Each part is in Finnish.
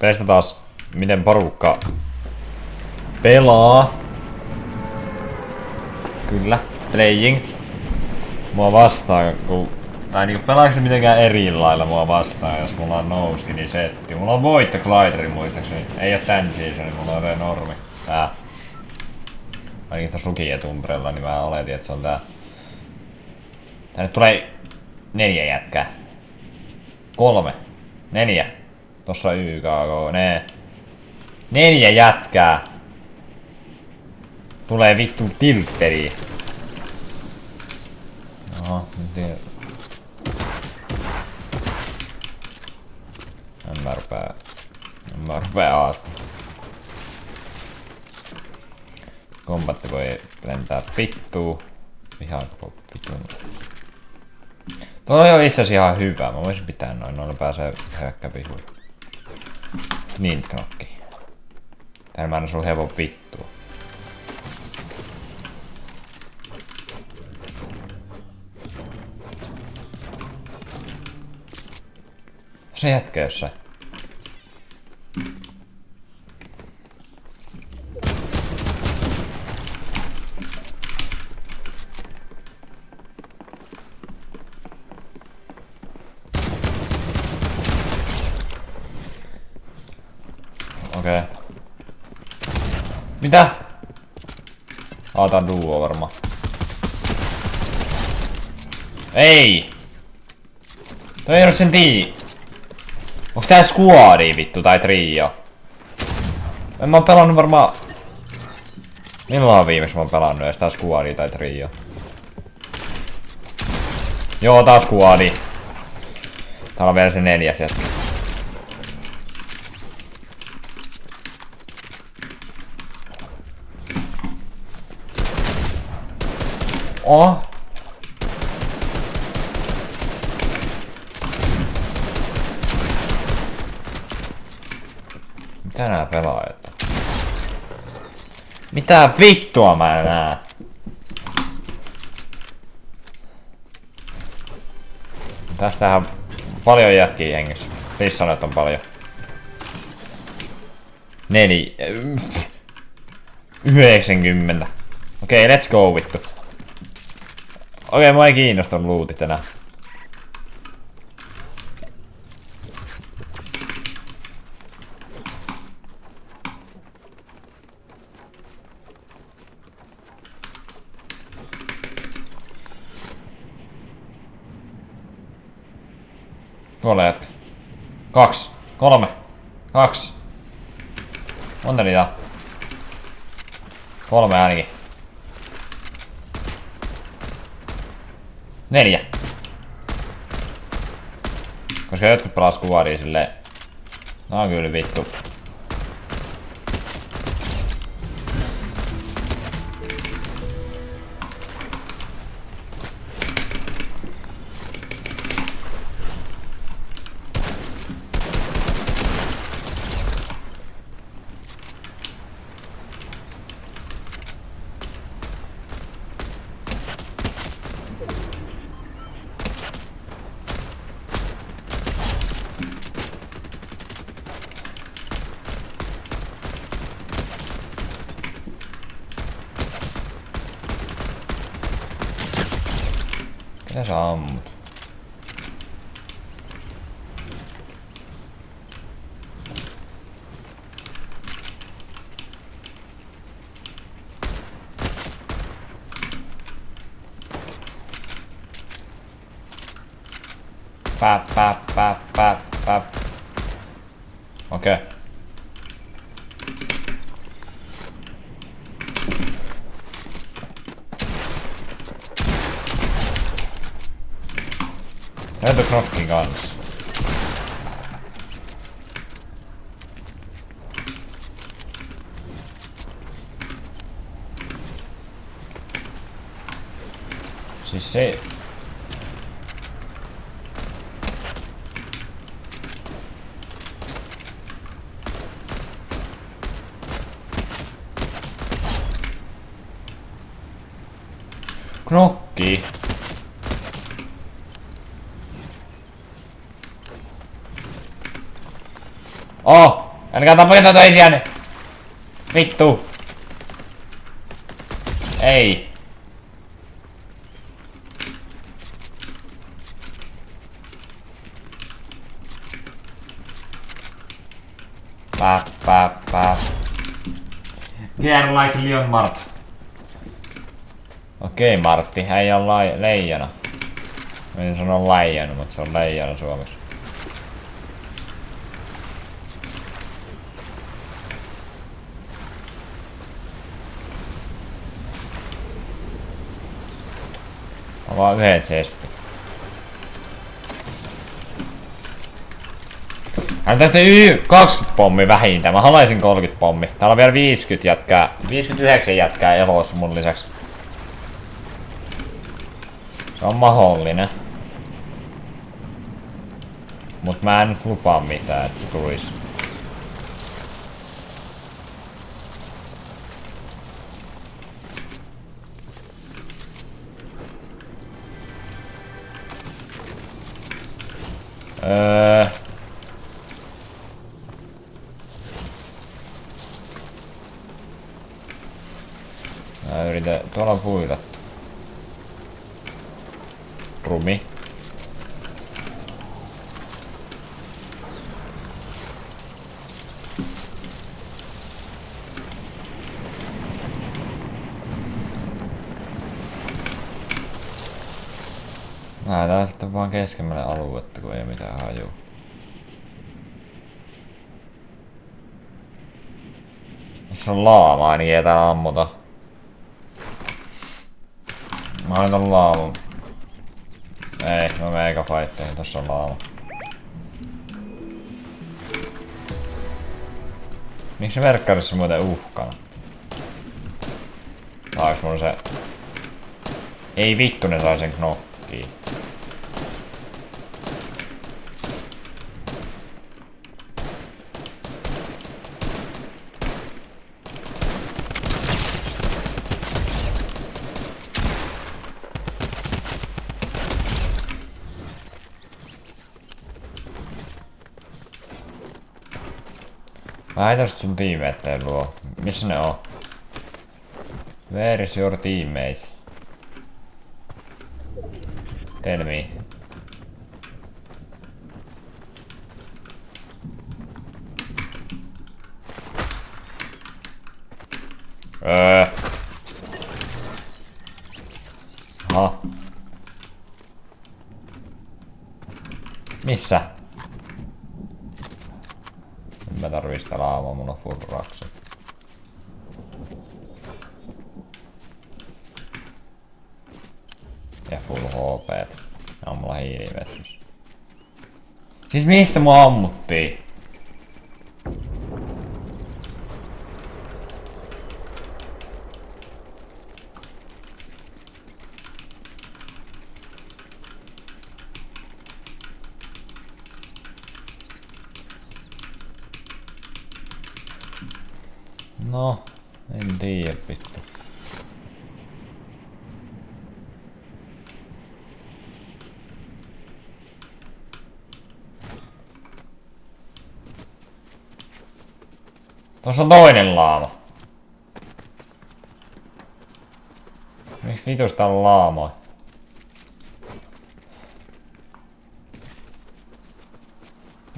Testataan taas, miten porukka pelaa. Kyllä, playing. Mua vastaan, tai niinku pelaaks mitenkään eri lailla mua vastaan, jos mulla on no-skinin setti. Mulla on voitto glideri muistaakseni. Ei oo tän seasonin, mulla on normi. Tää. Ainakin tossa Rukietumbrella, niin mä oletin, että se on tää. Tänne tulee 4 jätkää. 3. 4. Tossa on YKK. 4 jätkää. Tulee vittu tiltteri. Oho, nyt ei... En mä rupee aasta. Kombatti voi lentää vittuu. Vihaanko vittuun. Toi on itse asiassa ihan hyvä. Mä voisin pitää noin. Noilla pääsee hyökkäpihuille. Niin knokki. Täällä mä annan sun hevon vittua. Se jätkä jossain. Okei. Okay. Mitä? Tää on duo varmaan. Ei! Toi ei oo sen tii. Onks tää squadi vittu tai trio? En mä oo pelannut varmaan... Milloin on viimeksi mä oon pelannut edes tää squadi tai trio? Joo, tää squadi. Täällä on vielä se 4 jätkä. Oh. Mitä nää pelaajat on? Mitä vittua mä näen? Tästähän paljon jätkiä hengissä. Siis sanot on paljon. 90. Okei, let's go vittu. Okei, mua ei kiinnostanut lootit enää. Tuolla jätkä. 2, 3, 2. Monta niitä? 3 ainakin. 4. Koska jotkut pelas kuvaria silleen. No kyllä vittu. Mitä sä ammut? Päp. Okei. Löytö knokkin kanssa. Siis se... Knokki. Oh! Älkää tapako toisianne! Vittu! Ei! Pää. Gear like Leon Mart. Okei Martti, äijä on leijona. Mä en sano leijona, mutta se on leijona suomeksi. On vaan yhden chesti. Hän tästä 20 pommi vähintään. Mä haluaisin 30 pommi. Täällä on vielä 50 jätkää. 59 jätkää elossa mun lisäksi. Se on mahdollinen. Mut mä en nyt lupaa mitään, että se tulis. Mä yritän... Tuolla on puitattu. Rumi. Lähdetään sitten vaan keskemmälle aluetta, kun ei mitään hajuu. Jos on laamaa, niin ei täällä ammuta. Mä laitan laamun. Ei, mä menen eka fightteihin, tossa on laama. Miksi se verkkarissa muuten uhkana? Saaks mun se... Ei vittu, ne sai sen knokkiin. Mä heitän sun tiimeetteen luo. Missä ne on? Where is your teammates? Tell me. Aha. Missä? Mä tarvii sitä laamaa, mulla on full rakset. Ja full HP. Ja on mulla hiilivessys. Siis mistä mua ammuttiin? No, en tiedä vittu. Tuossa on toinen laama. Miksi vitusta on laamoja?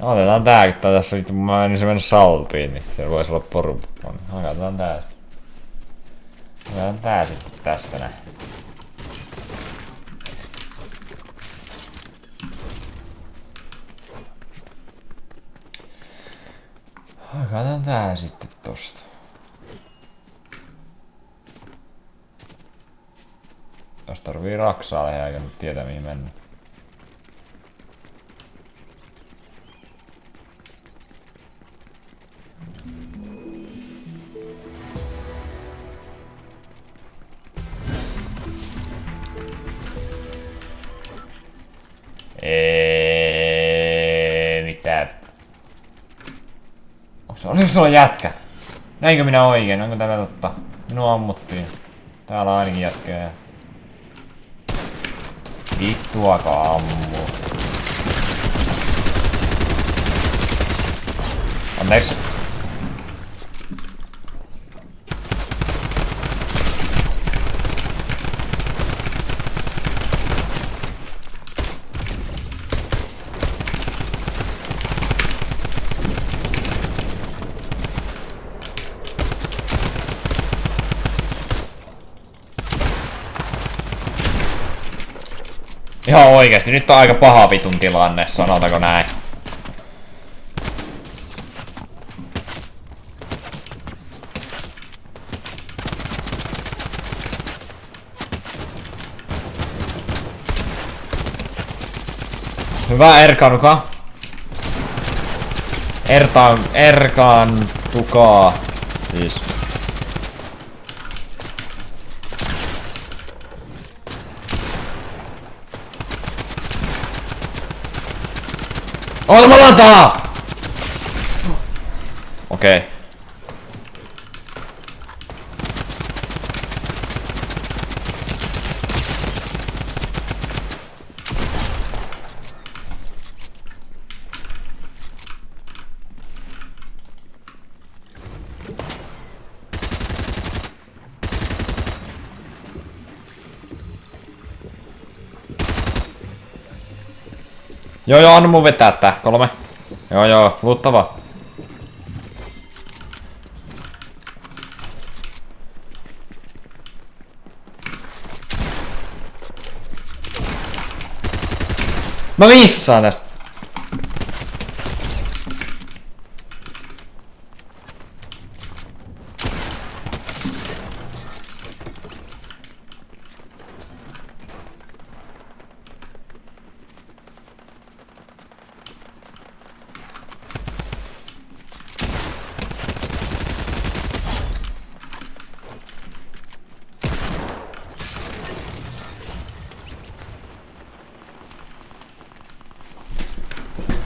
Otetaan tääkin, tai tässä vittu mä en se mennä saltiin, niin se voisi olla porukka. Hakataan tästä. Hakataan tää sitten tästä näin. Hakataan tää sitten tosta. Jos tarvii raksaa lähiä, eikä nyt tietää mihin mennä. Mitä? Oliko sulla jätkä? Näinkö minä oikein? Onko tämä totta? Minua ammuttiin. Täällä on ainakin jätkää. Vittuakaan ammuu. Anteeksi. Ihan oikeesti, nyt on aika paha vitun tilanne, sanotaanko näin. Hyvä erkaanuka. Erkaantukaa. Siis. Ota lantaa! Okei. Joo, anna mun vetää tää. 3. Joo, luuttava. Mä missaan tästä.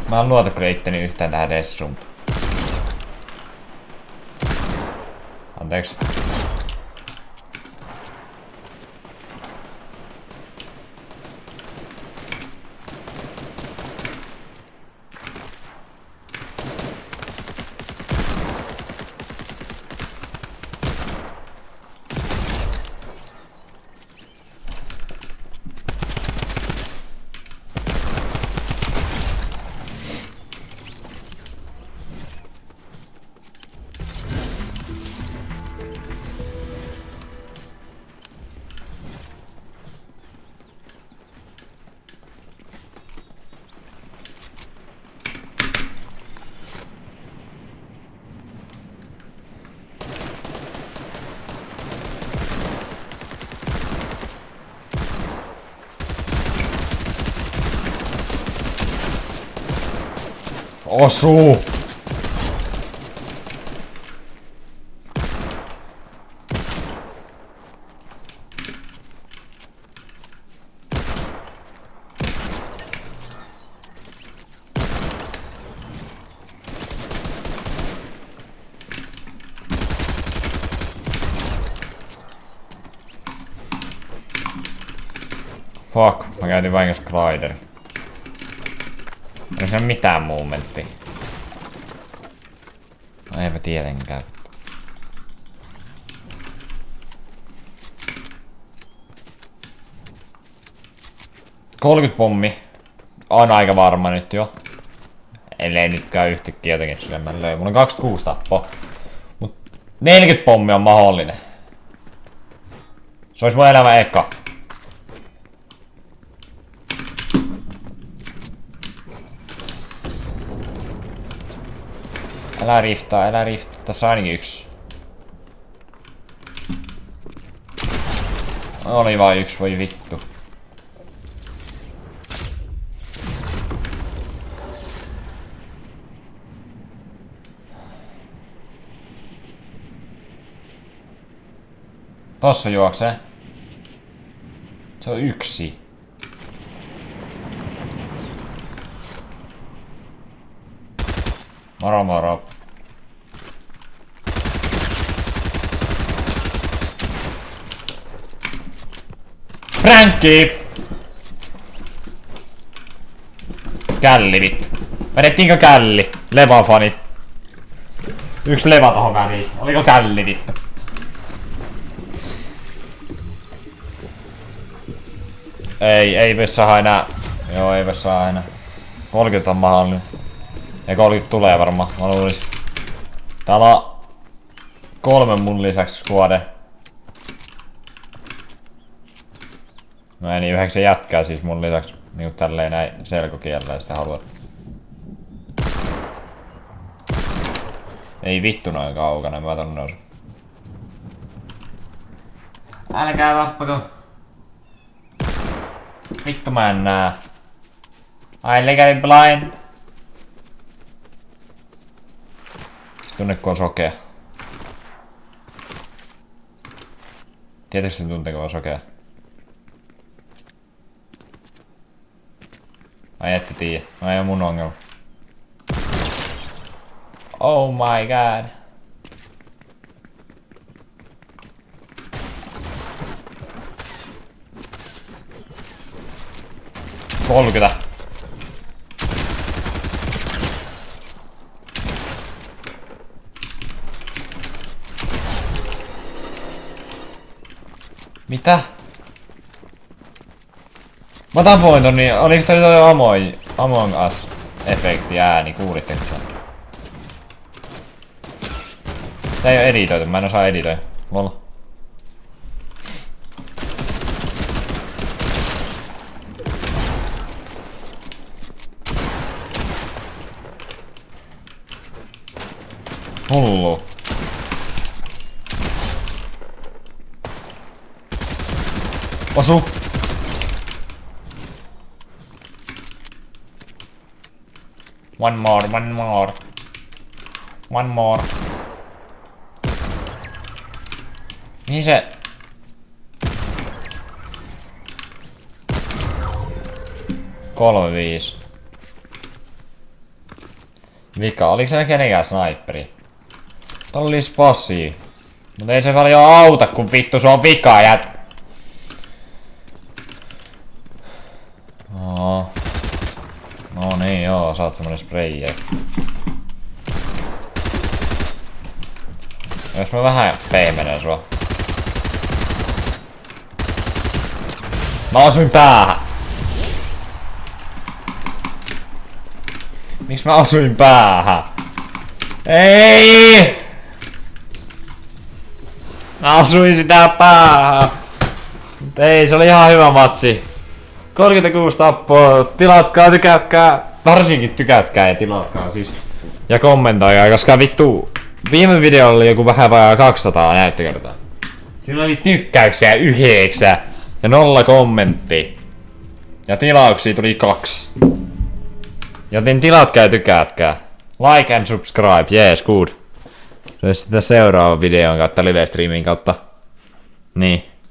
Mä en luota kyllä itteni yhtään tähän dessuun. Anteeksi. Osuu! Fuck, mä käytin vahingossa glideri. Ei se mitään movementtia. No eipä tietenkään. pommi. On aika varma nyt jo. Ellei nyt käy yhtäkkiä jotenkin sille mä löin. Mulla on 26 tappoa. Mut 40 pommi on mahdollinen. Se ois mun elämä eka. Älä riftaa, tässä ainakin yksi. Oli vaan yksi, voi vittu. Tossa juoksee. Se on yksi. Moro. Frankki! Källi vittu. Vedettiinkö källi? Leva-fanit. Yksi leva tohon väliin. Oliko källi vittu? Ei voi saada enää. Joo, ei voi saada enää. 30 on mahdollinen. Ja 30 tulee varmaan, mä luulisin. Täällä on 3 mun lisäksi squade. No ei niin 9 jätkää siis mun lisäksi niinku tälleen näin selkokielellä sitä haluat. Ei vittu noin kaukana, mä otan nousu. Älkää tappako. Vittu mä en nää. I legally blind. Tunne kun on sokea. Tietysti tuntee kun on sokea. Ai ette tiiä. No ei oo mun ongelma. Oh my god. Kolkytä. Mitä? Mä tapoin ton niin, oliks toi Among Us efekti ääni, kuulitteko sen? Tää ei oo editoitu, mä en osaa editoida. Lol. Hullu. Osu! One more, one more. One more. Niin se... Kolme viis. Vika, oliks se kenenkään sniperi? Tuolla oli spassi. Mut ei se paljon auta, kun vittu se on vika jät... No niin joo, sä oot semmonen sprayer. Jos mä vähän peimenen sua. Mä osuin päähän! Miks mä osuin päähän? Ei! Mä osuin sitä päähän! Mut ei, se oli ihan hyvä matsi. 36 tappoa, tilatkaa, tykätkää, varsinkin tykätkää ja tilatkaa siis. Ja kommentoikaa, koska vittu, viime videolla oli joku vähän vajaa 200 näyttökertaa. Siinä oli tykkäyksiä 9 ja 0 kommentti. Ja tilauksia tuli 2. Joten tilatkaa ja tykätkää. Like and subscribe, yes, good. Se sitten seuraavan videon kautta live streamin kautta. Niin.